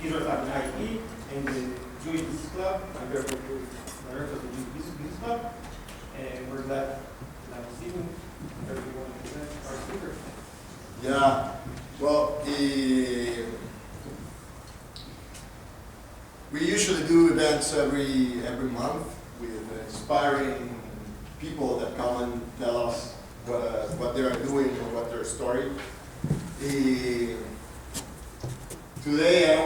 Israel Cyber IT and the Jewish Business Club. I'm here with the director of the Jewish Business Club, and we're glad to have Stephen. Everyone present our speaker. Yeah, well, we usually do events every month with inspiring people that come and tell us what they are doing or what their story. Today I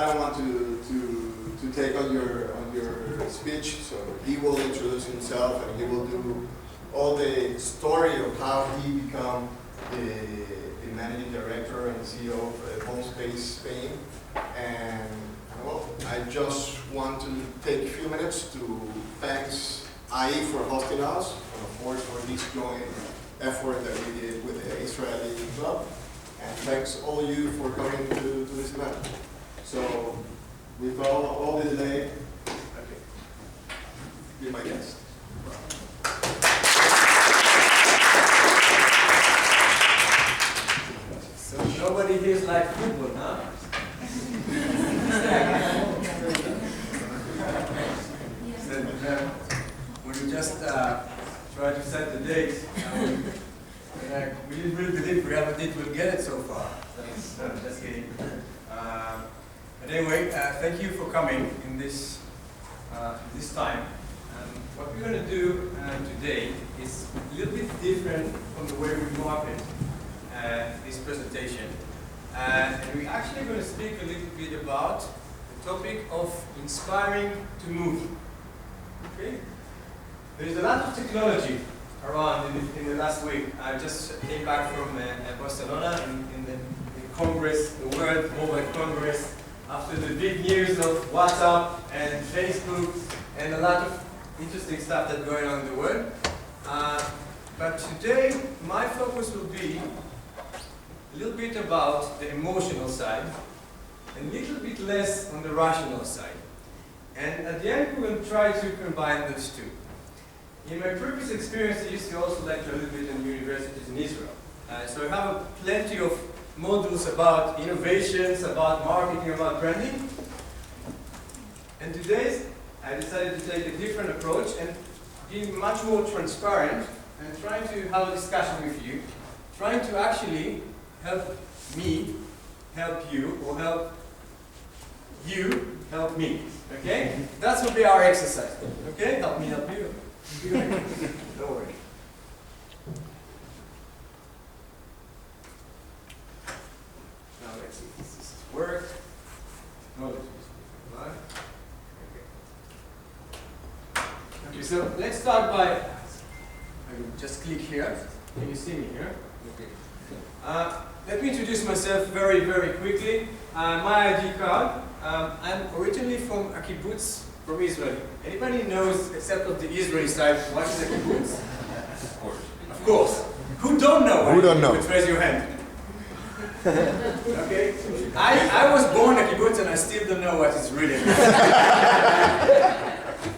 don't want to take on your speech, so he will introduce himself and he will do all the story of how he became the managing director and CEO of Home Space Spain. And well, I just want to take a few minutes to thank IE for hosting us, and of course for this joint effort that we did with the Israeli club. And thanks all you for coming to this event. So without all the delay, okay, be my guest. So nobody here like football, huh? When you just try to set the date, we didn't really believe Real Madrid will get it so far. Just kidding. But anyway, thank you for coming in this time. What we're going to do today is a little bit different from the way we market this presentation. And we're actually going to speak a little bit about the topic of inspiring to move. Okay? There's a lot of technology around in the last week. I just came back from Barcelona in the Congress, the World Mobile Congress, after the big news of WhatsApp and Facebook and a lot of interesting stuff that's going on in the world. But today, my focus will be a little bit about the emotional side and a little bit less on the rational side. And at the end, we're going to try to combine those two. In my previous experience, I used to also lecture a little bit in universities in Israel. So I have plenty of modules about innovations, about marketing, about branding. And today, I decided to take a different approach and be much more transparent and trying to have a discussion with you, trying to actually help me help you, or help you help me. Okay? That will be our exercise. Okay? Help me help you. Don't worry. Now let's see if this works. No, right? Okay, so let's start by, I will just click here. Can you see me here? Okay. Let me introduce myself very, very quickly. My ID card. I'm originally from a kibbutz from Israel. Anybody knows, except of the Israeli side, what is a kibbutz? Of course. Of course. Who don't know? Who don't know? Raise your hand. Okay. I was born a kibbutz and I still don't know what it's really.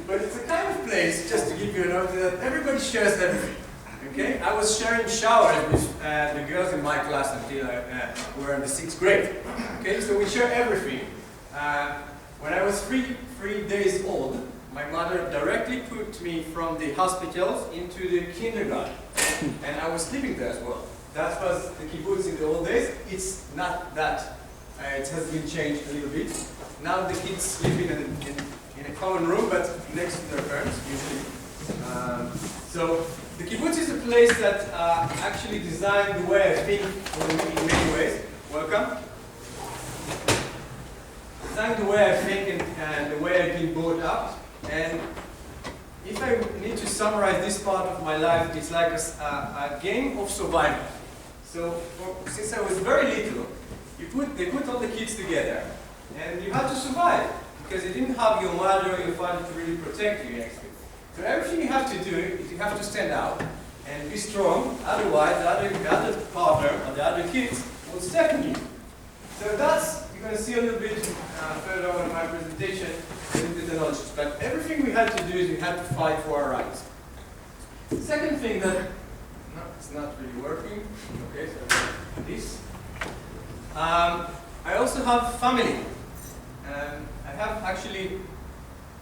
But it's a kind of place, just to give you an idea, that everybody shares everything. Okay? I was sharing showers with the girls in my class until we were in the 6th grade. Okay? So we share everything. When I was three days old, my mother directly put me from the hospitals into the kindergarten. And I was sleeping there as well. That was the kibbutz in the old days. It's not that. It has been changed a little bit. Now the kids sleep in a common room, but next to their parents, usually. So the kibbutz is a place that actually designed the way I think in many ways. Welcome. Designed the way I think and the way I've been brought up. And if I need to summarize this part of my life, it's like a game of survival. So since I was very little, they put all the kids together, and you had to survive because you didn't have your mother or your father to really protect you next to you. So everything you have to do is you have to stand out and be strong. Otherwise, the other partner or the other kids will step on you. So that's, you're going to see a little bit further on in my presentation, a little bit of knowledge. But everything we had to do is we had to fight for our rights. The second thing that, no, it's not really working. Okay, so this. I also have family. I have actually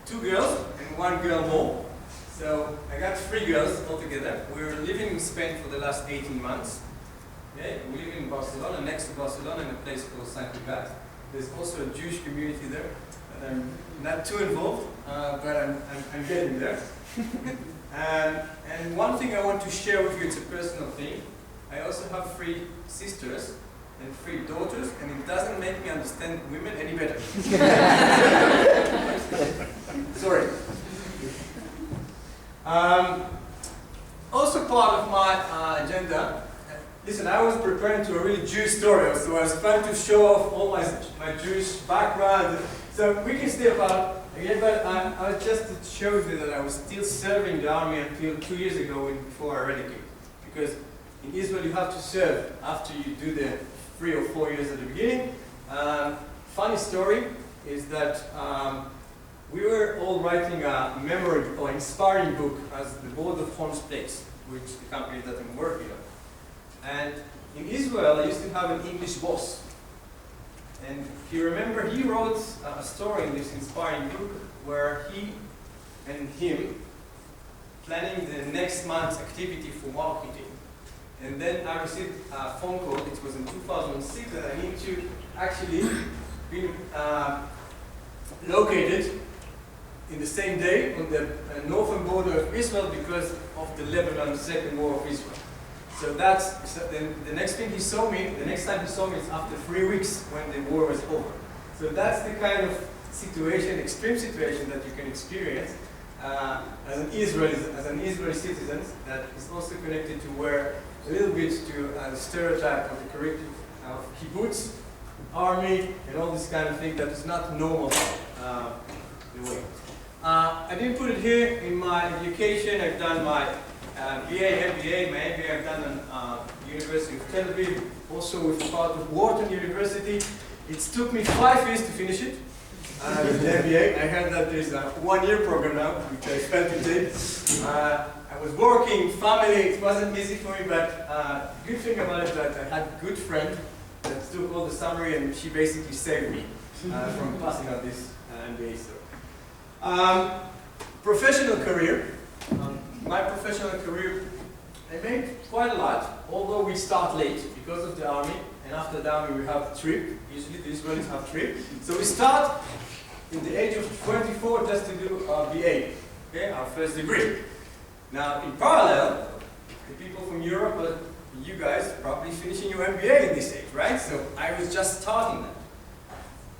2 girls and 1 girl more. So I got 3 girls altogether. We're living in Spain for the last 18 months. Okay? We live in Barcelona, next to Barcelona, in a place called Sant Cugat. There's also a Jewish community there. And I'm not too involved, but I'm getting there. And one thing I want to share with you, it's a personal thing. I also have 3 sisters and 3 daughters, and it doesn't make me understand women any better. Sorry. Also part of my agenda, listen, I was preparing to a really Jewish story, so I was trying to show off all my Jewish background. So we can stay about again, but I was just to show you that I was still serving the army until 2 years ago before I radicate. Because in Israel you have to serve after you do the 3 or 4 years at the beginning. Funny story is that we were all writing a memory or inspiring book as the board of Holmes Place, which is the company that I'm working on. And in Israel, I used to have an English boss. And if you remember, he wrote a story in this inspiring book where he and him planning the next month's activity for marketing. And then I received a phone call, it was in 2006, that I need to actually be located in the same day on the northern border of Israel because of the Lebanon Second War of Israel. So then the next thing he saw me, the next time he saw me is after 3 weeks when the war was over. So that's the kind of situation, extreme situation that you can experience as an Israeli citizen that is also connected to where a little bit to the stereotype of the curriculum of kibbutz, army, and all this kind of thing that is not normal the way. I didn't put it here in my education. I've done my BA, MBA, my MBA I've done on University of Tel Aviv, also with part of Wharton University. It took me 5 years to finish it. The MBA, I heard that there's a 1-year program now, which I spent today. I was working, family, it wasn't easy for me, but the good thing about it is that I had a good friend that took all the summary and she basically saved me from passing out this MBA. So, professional career. My professional career, I made quite a lot, although we start late because of the army, and after the army we have trip. Usually the Israelis have trip. So we start in the age of 24 just to do our BA, okay, our first degree. Now, in parallel, the people from Europe, you guys, probably finishing your MBA in this age, right? So I was just starting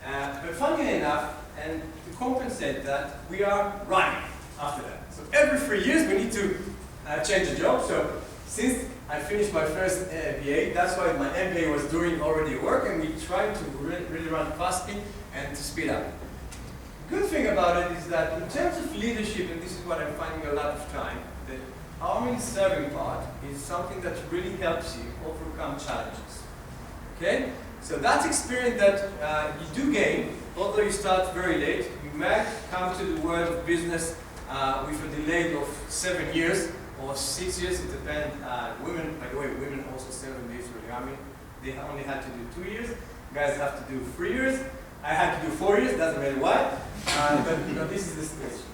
that. But funny enough, and to compensate that, we are running after that. So every 3 years we need to change the job. So since I finished my first BA, that's why my MBA was doing already work, and we tried to really run fastly and to speed up. Good thing about it is that in terms of leadership, and this is what I'm finding a lot of time, the army serving part is something that really helps you overcome challenges. Okay? So that's experience that you do gain, although you start very late. You might come to the world of business with a delay of 7 years or 6 years, it depends. Women, by the way, women also serve in the Israeli army. They only had to do 2 years. Guys have to do 3 years. I had to do 4 years, doesn't matter why. But you know, this is the situation.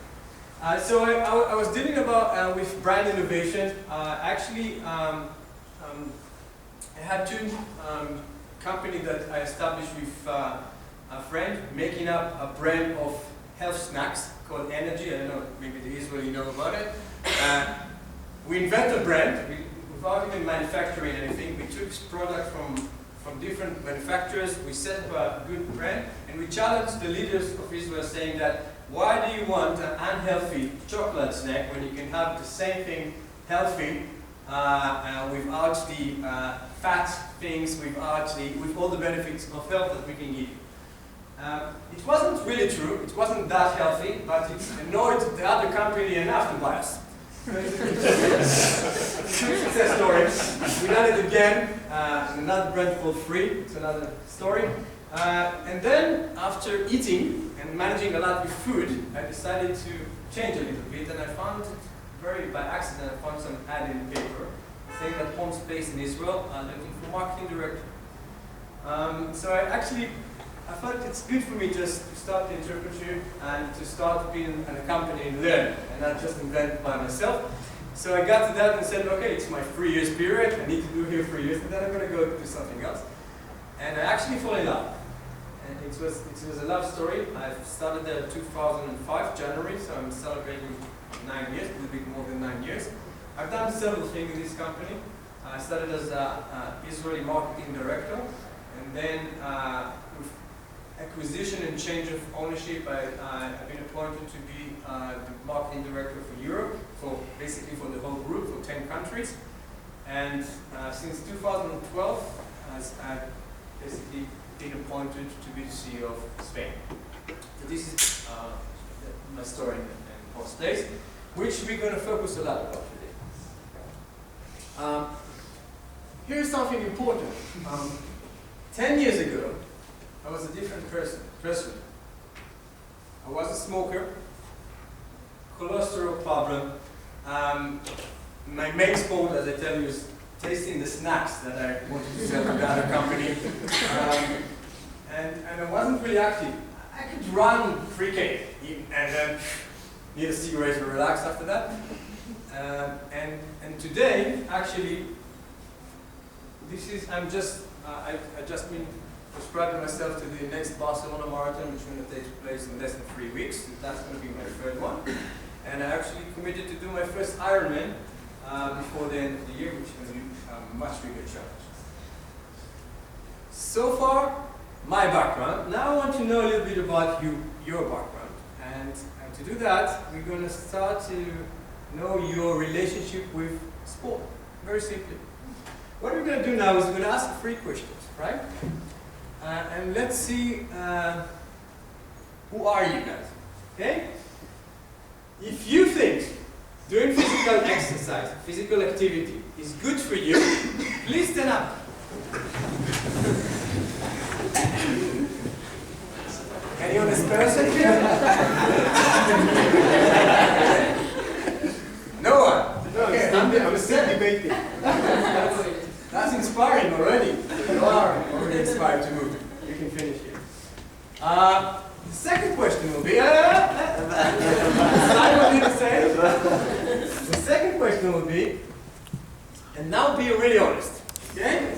So I was dealing with brand innovation. Actually, I had 2 companies that I established with a friend, making up a brand of health snacks called Energy. I don't know, maybe the Israeli know about it. We invented a brand without even manufacturing anything. We took product from different manufacturers. We set up a good brand, and we challenged the leaders of Israel, saying that why do you want an unhealthy chocolate snack when you can have the same thing healthy without the fat things, with all the benefits of health that we can give you? It wasn't really true. It wasn't that healthy, but it annoyed the other company enough to buy us. Success story. We done it again. Another brand called Free. It's another story. And then, after eating and managing a lot with food, I decided to change a little bit, and I found by accident, I found some ad in the paper saying that Holmes Place in Israel are looking for marketing director. So I actually I thought it's good for me just to start the entrepreneurship and to start being in a company and learn, and not just invent by myself. So I got to that and said, okay, it's my 3 years period, I need to do here 3 years, and then I'm going to go do something else. And I actually fall in love. And it was a love story. I started there in 2005, January, so I'm celebrating 9 years, a little bit more than 9 years. I've done several things in this company. I started as an Israeli marketing director, and then with acquisition and change of ownership, I've been appointed to be the marketing director for Europe, basically for the whole group, for 10 countries. And since 2012, I've basically been appointed to be the CEO of Spain. So this is my story in most days, which we're going to focus a lot about today. Here's something important. 10 years ago, I was a different person. I was a smoker, cholesterol problem. My main sport, as I tell you, is tasting the snacks that I wanted to sell to the other company. And I wasn't really active. I could run 3K and then need a cigarette to relax after that. And today, actually, I just been prescribing myself to the next Barcelona marathon, which is going to take place in less than 3 weeks. That's going to be my third one. And I actually committed to do my first Ironman before the end of the year, which is going to be a much bigger challenge. So far, my background. Now I want to know a little bit about your background. And to do that, we're going to start to know your relationship with sport, very simply. What we're going to do now is we're going to ask 3 questions, right? And let's see, who are you guys, okay? If you think doing physical exercise, physical activity is good for you, please stand up. Any honest person here? No one? Okay, I'm still debating. That's inspiring already. You are already inspired to move. You can finish here. The second question will be, Simon didn't say it. The second question will be, and now be really honest, okay?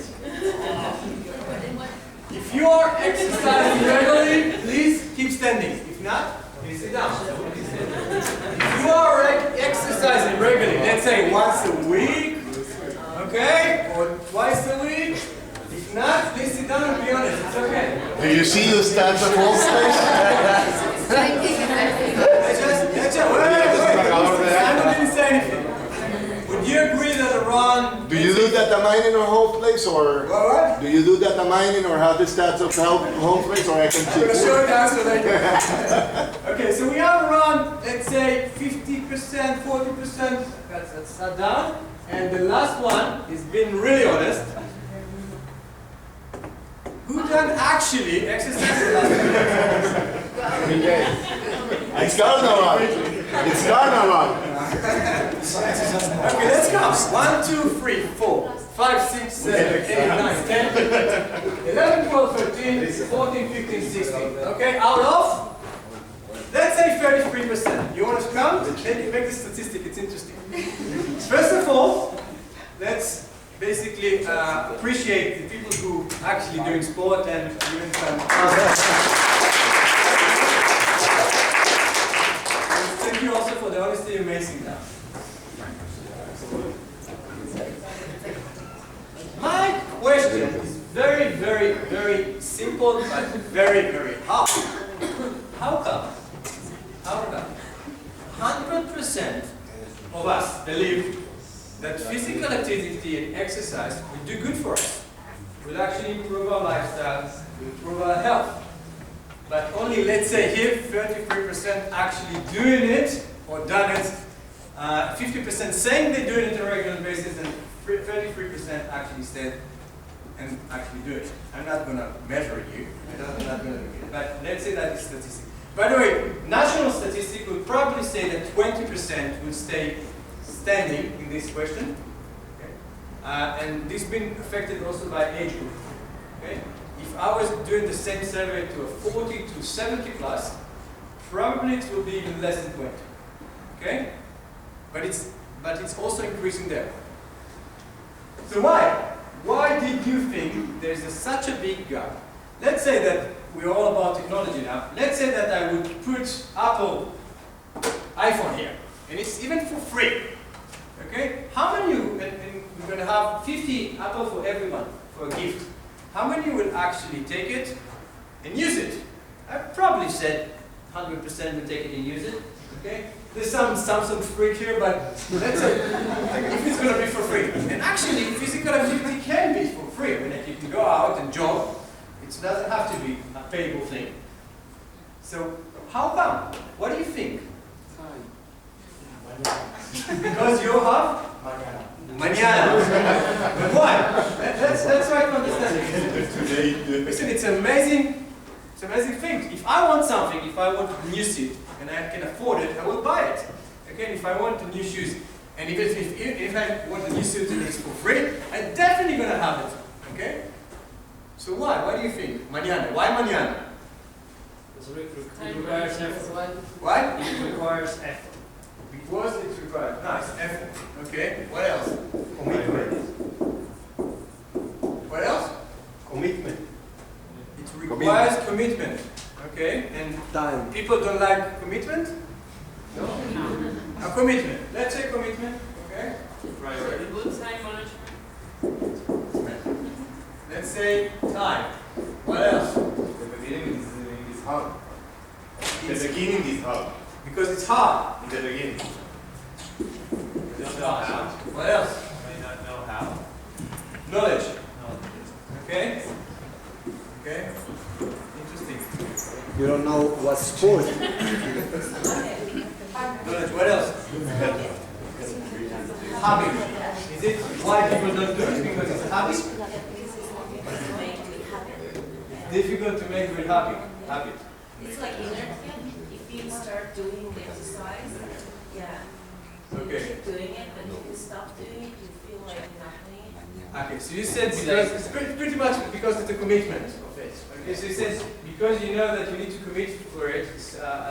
If you are exercising regularly, please keep standing. If not, please sit down. If you are exercising regularly, let's say once a week, okay, or twice a week, if not, please sit down and be honest. It's okay. Do you see you stand the whole space? Simon didn't say anything. Would you agree that around... Do you do that mining or whole place, or what? do you do that mining or have the stats of whole place, or I can I'm keep going to show you the answer later. Okay, so we have around, let's say, 50%, 40%. That's not down. And the last one is being really honest. Who done actually exercise the last It's Carnival. It's Carnival. Okay, let's go. 1, 2, 3, 4, 5, 6, 7, 8, 9, 10, 11, 12, 13, 14, 15, 16. Okay, out of, let's say 33%. You want to count? Then you make the statistic, it's interesting. First of all, let's basically appreciate the people who actually doing sport and even some. Thank you also for the honesty in making that. My question is very, very, very simple, but very, very hard. How come? 100% of us believe that physical activity and exercise will do good for us. Will actually improve our lifestyle, will improve our health. But only, let's say here, 33% actually doing it or done it. 50% saying they do it on a regular basis, and 33% actually said and actually do it. I'm not going to measure you. I'm not going to do it. But let's say that is statistic. By the way, national statistic will probably say that 20% will stay standing in this question. Okay? And this has been affected also by age group. Okay? if I was doing the same survey to a 40 to 70 plus, probably it will be even less than 20. Okay? But it's also increasing there. So why? Why did you think there's such a big gap? Let's say that we're all about technology now. Let's say that I would put Apple iPhone here, and it's even for free. Okay? How many and we're going to have 50 Apple for everyone for a gift. How many will actually take it and use it? I probably said 100% will take it and use it. Okay? There's some Samsung freak here, but let's say if it's going to be for free. And actually, physical activity can be for free. I mean, like you can go out and jog. It doesn't have to be a payable thing. So how come? What do you think? Because you have mañana. But why? Let's try to understand it. Listen, it's amazing. It's an amazing thing. If I want something, if I want a new seat and I can afford it, I will buy it. Again, if I want new shoes, and even if I want a new suit and it's for free, I'm definitely gonna have it. Okay? So why? Why do you think? Mañana. Why mañana? It requires effort. Why? It requires effort. Because it requires nice effort. Okay. What else? Commitment. What else? Commitment. It requires commitment. Okay. And Time. people don't like commitment? No. A commitment. Let's say commitment. Okay. Priority. Good time management. Let's say time. What else? The beginning is hard. The beginning is hard. Because it's hard. In the beginning. It's hard. What else? May not know how. Knowledge. No. Okay. Okay. Interesting. You don't know what sport. Knowledge. What else? Hobby. Is it why people don't do it? Because it's a hobby? It's difficult to make it happy. Habit. It's like inertia. If you start doing the exercise, yeah, you Okay. keep doing it, but if you stop doing it, you feel like you're not doing it. Okay, so you said because it's pretty much because it's a commitment of it. Okay, so you said because you know that you need to commit for it,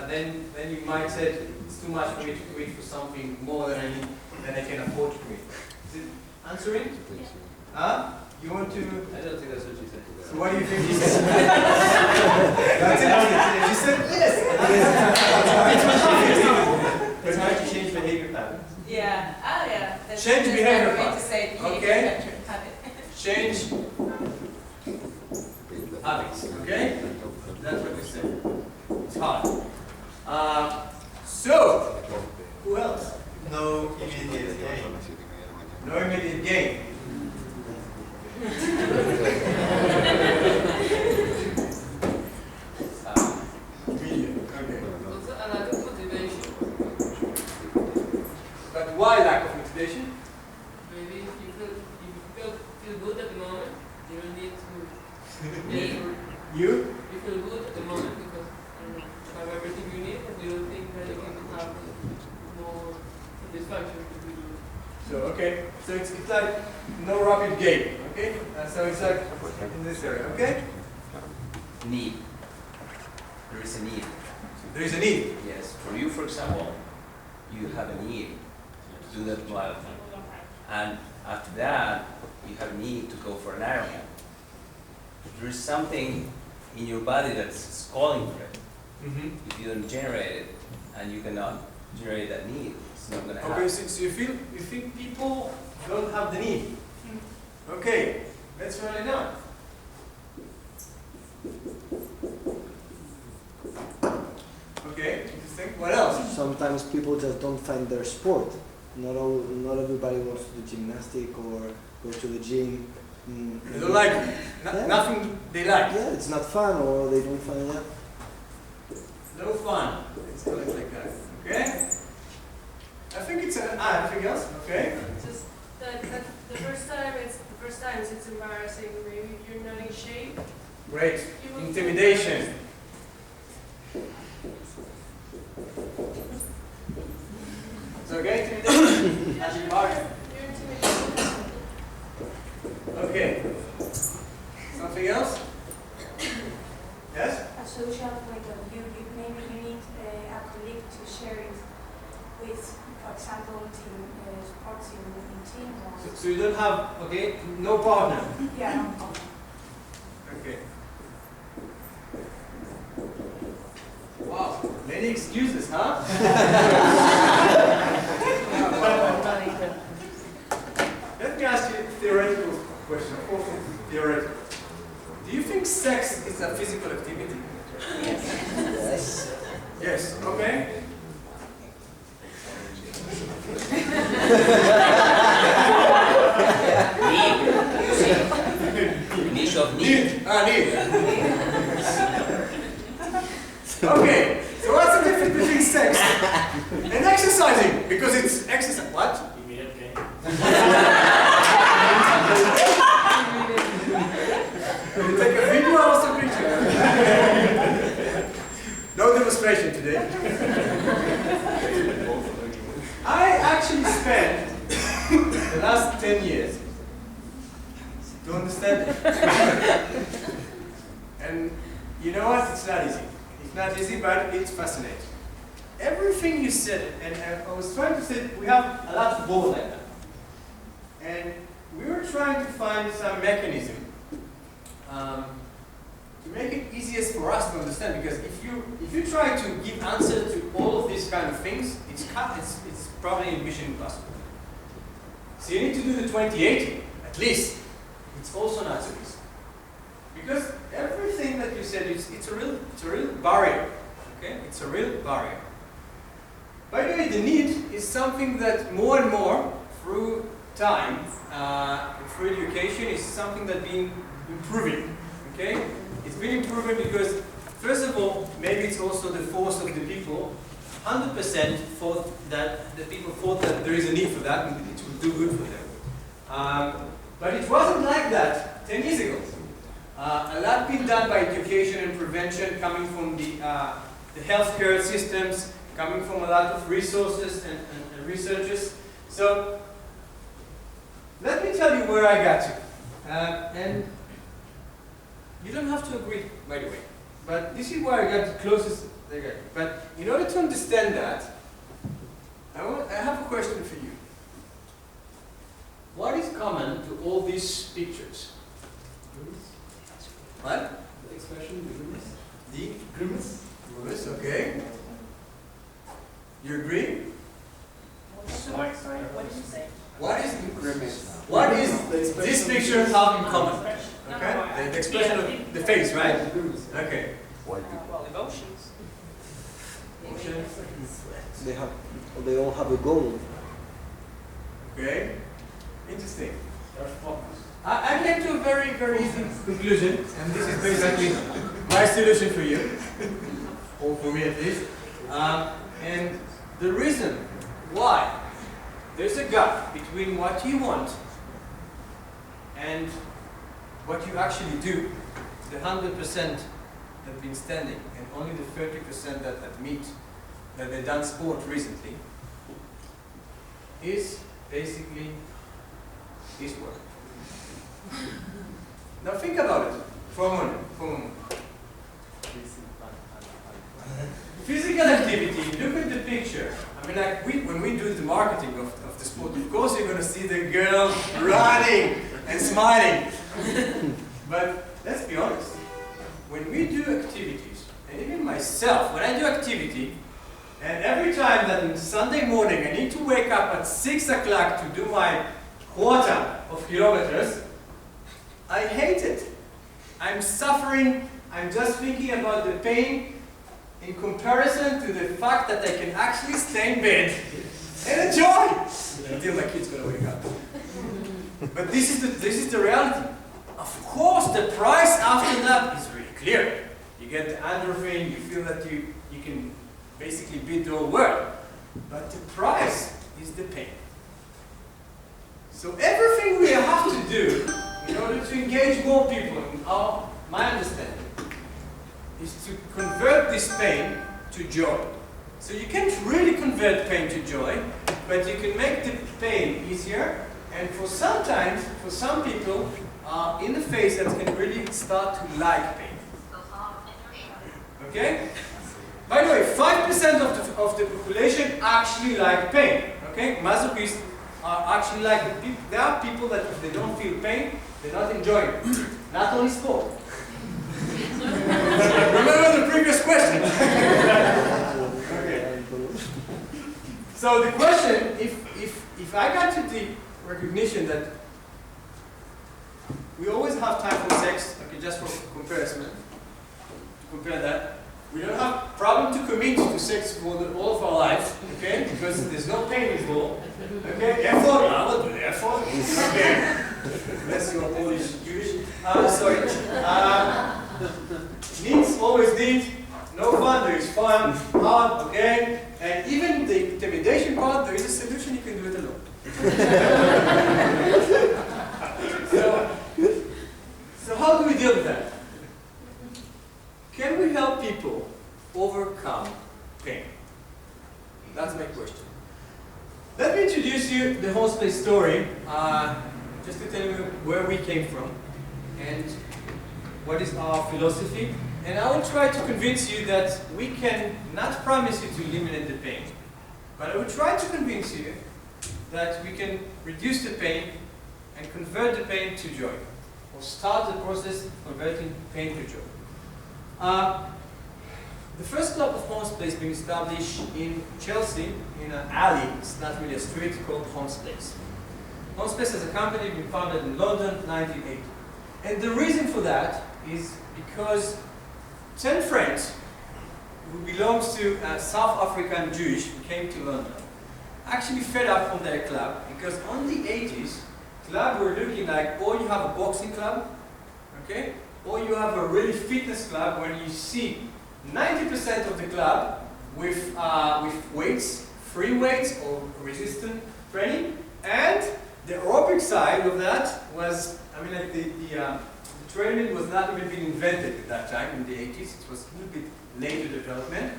then you might say it's too much for me to commit for something more than I can afford to commit. Is it answering? Huh? You want to? I don't think that's what you said. So what do you think he said? That's it. She said yes. It's hard to change behavior patterns. Yeah. Oh, yeah. That's Change that's behavior another way pattern. to say behavior Okay. pattern, habit. Change habits. Okay? That's what we said. It's hard. So, who else? No immediate gain. No immediate gain. Immediate. Okay. Also a lack of motivation. But why lack of motivation? Maybe if you feel good at the moment, you don't need to. You? You feel good at the moment because you have everything you need, and you don't think that you can have more satisfaction if you do. So, okay. So it's like no rapid gain. Okay? So it's like in this area. Okay? Need. There is a need. There is a need. Yes. For you, for example, you have a need to do that marathon. And after that, you have a need to go for an Ironman. There is something in your body that's calling for it. Mm-hmm. If you don't generate it, and you cannot generate that need, it's not going to happen. Okay, so you think people don't have the need? Okay, let's write it down. Okay, interesting. What else? Sometimes people just don't find their sport. Not everybody wants to do gymnastic or go to the gym. They don't like it. Yeah. Nothing they like. Yeah, it's not fun, or they don't find it. No fun. It's call it like that. Okay? I think it's anything else? Okay? Just the first times it's embarrassing. Maybe if you're not in shape. Great. you will Intimidation. It's okay? Intimidation? Yeah, As you are. you're intimidated. Okay. Something else? So you don't have, okay, no partner. Yeah. Okay. Wow, many excuses, huh? Let me ask you a theoretical question, of course theoretical. Do you think sex is a physical activity? Yes. Yes, okay. Niche of need. Need. Okay, so what's the difference between sex and exercising? Because it's exercise. What? Immediate gain. Can you take a video or some picture? No demonstration today. I actually spent the last 10 years to understand it. And you know what? It's not easy. It's not easy, but it's fascinating. Everything you said, and I was trying to say, we have a lot of balls like that. And we were trying to find some mechanism to make it easiest for us to understand. Because if you try to give answer to all of these kind of things, it's probably mission impossible. So you need to do the 2080, at least. It's also not so easy. Because everything that you said, it's a real barrier. Okay? It's a real barrier. By the way, the need is something that more and more, through time, through education, is something that's been improving. Okay? It's been improving because, first of all, maybe it's also the force of the people. 100% thought that the people thought that there is a need for that and it would do good for them. But it wasn't like that 10 years ago. A lot been done by education and prevention, coming from the healthcare systems, coming from a lot of resources and researchers. So let me tell you where I got to. And you don't have to agree, by the way. But this is where I got the closest. But in order to understand that, I have a question for you. What is common to all these pictures? What? The expression, the grimace. The grimace. Grimace, okay. You agree? Sorry, what did you say? What is grimace? What is this picture have in common? Okay? The expression of the face, right? Okay. Well, emotions. They all have a goal. Okay. Interesting. I came to a very, very easy conclusion, and this is basically my solution for you, or for me at least. And the reason why there's a gap between what you want and what you actually do, the 100% that been standing, and only the 30% that admit that they done sport recently, is basically this work. Now think about it for a moment. Physical activity, look at the picture. I mean, like when we do the marketing of the sport, of course you're going to see the girl running and smiling. But let's be honest, when we do activities, and even myself, when I do activity, and every time that on Sunday morning I need to wake up at 6 o'clock to do my quarter of kilometers, I hate it. I'm suffering, I'm just thinking about the pain in comparison to the fact that I can actually stay in bed and enjoy until my kid's gonna wake up. But this is the reality. Of course, the price after that is really clear. You get the endorphin, you feel that you can basically beat the whole world. But the price is the pain. So everything we have to do in order to engage more people, in my understanding, is to convert this pain to joy. So you can't really convert pain to joy, but you can make the pain easier. And for some people, in the face that can really start to like pain. Okay? By the way, 5% of the population actually like pain. Okay? Masochists are actually like the people. There are people that if they don't feel pain, they're not enjoying it. Not only sport. Remember the previous question. Okay. So the question, if I got to the recognition that we always have time for sex, okay, just for comparison, to compare that. We don't have problem to commit to sex for all of our lives, okay? Because there's no pain involved. Okay, effort, I will do the effort. Okay. Unless you're Polish, Jewish. Sorry. Needs, always needs. No fun, there is fun, hard, okay? And even the intimidation part, there is a solution, you can do it alone. So how do we deal with that? Can we help people overcome pain? That's my question. Let me introduce you the whole space story, just to tell you where we came from and what is our philosophy. And I will try to convince you that we can not promise you to eliminate the pain, but I will try to convince you that we can reduce the pain and convert the pain to joy, or start the process of converting pain to joy. The first club of Holmes Place being established in Chelsea, in an alley, it's not really a street, called Holmes Place. Holmes Place as a company been founded in London, 1980. And the reason for that is because 10 friends who belongs to South African Jewish who came to London actually fed up from their club, because on the 80s, clubs were looking like, or you have a boxing club, okay, or you have a really fitness club where you see 90% of the club with weights, free weights or resistance training, and the aerobic side of that was, I mean, like the training was not even being invented at that time in the 80s. It was a little bit later development.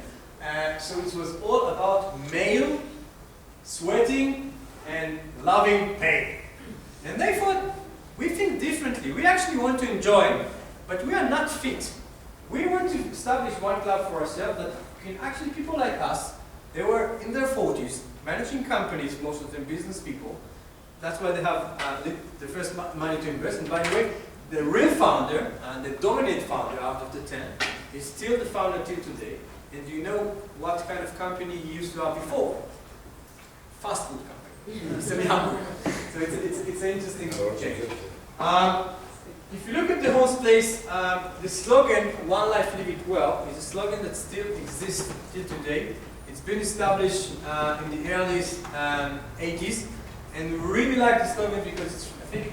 So it was all about male sweating and loving pain. And they thought, we think differently. We actually want to enjoy, but we are not fit. We want to establish one club for ourselves that can actually, people like us, they were in their 40s, managing companies, most of them business people. That's why they have the first money to invest. And by the way, the real founder, and the dominant founder out of the 10, is still the founder till today. And do you know what kind of company he used to have before? Fast food company. Semi-humble. So it's an interesting change. If you look at the Holmes Place, the slogan, "One Life, Live It Well," is a slogan that still exists till today. It's been established in the early 80s, and we really like the slogan because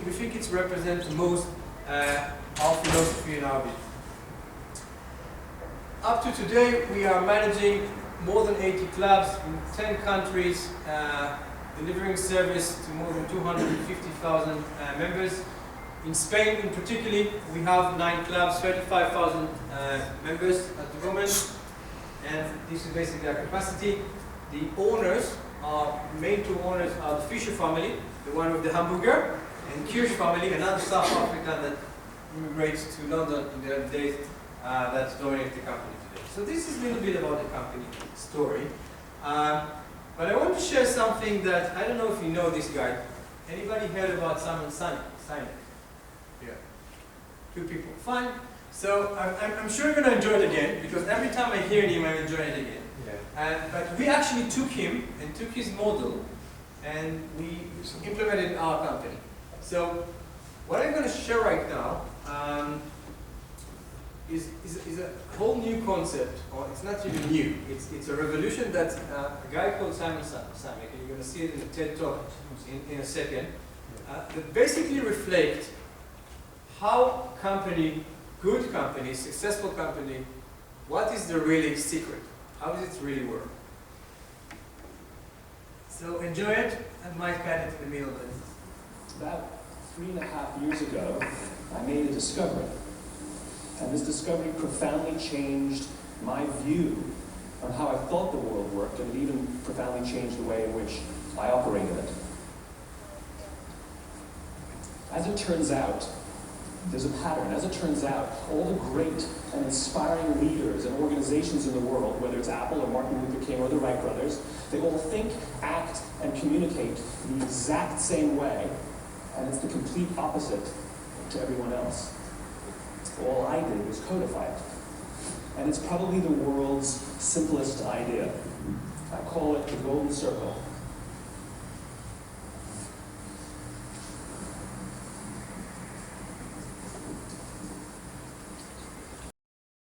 we think it represents most our philosophy and our belief. Up to today, we are managing more than 80 clubs in 10 countries, delivering service to more than 250,000 members. In Spain, in particular, we have 9 clubs, 35,000 members at the moment, and this is basically our capacity. The owners, our main 2 owners are the Fisher family, the one with the hamburger, and Kirsch family, another South African that immigrated to London in the early days, that's dominating the company today. So this is a little bit about the company story. But I want to share something that, I don't know if you know this guy. Anybody heard about Simon Sinek? Yeah. 2 people. Fine. So I'm sure you're going to enjoy it again, because every time I hear him, I enjoy it again. Yeah. But we actually took him and took his model, and we implemented in our company. So what I'm going to share right now is a whole new concept, or it's not really new. It's a revolution that a guy called Simon Sinek, and you're going to see it in the TED Talk in a second, that basically reflect how good company, successful company, what is the really secret? How does it really work? So enjoy it, and Mike got it in the middle of it. About 3.5 years ago, I made a discovery. And this discovery profoundly changed my view on how I thought the world worked, and it even profoundly changed the way in which I operated it. As it turns out, There's a pattern. As it turns out, all the great and inspiring leaders and organizations in the world, whether it's Apple or Martin Luther King or the Wright brothers, they all think, act, and communicate the exact same way, and it's the complete opposite to everyone else. All I did was codify it. And it's probably the world's simplest idea. I call it the golden circle.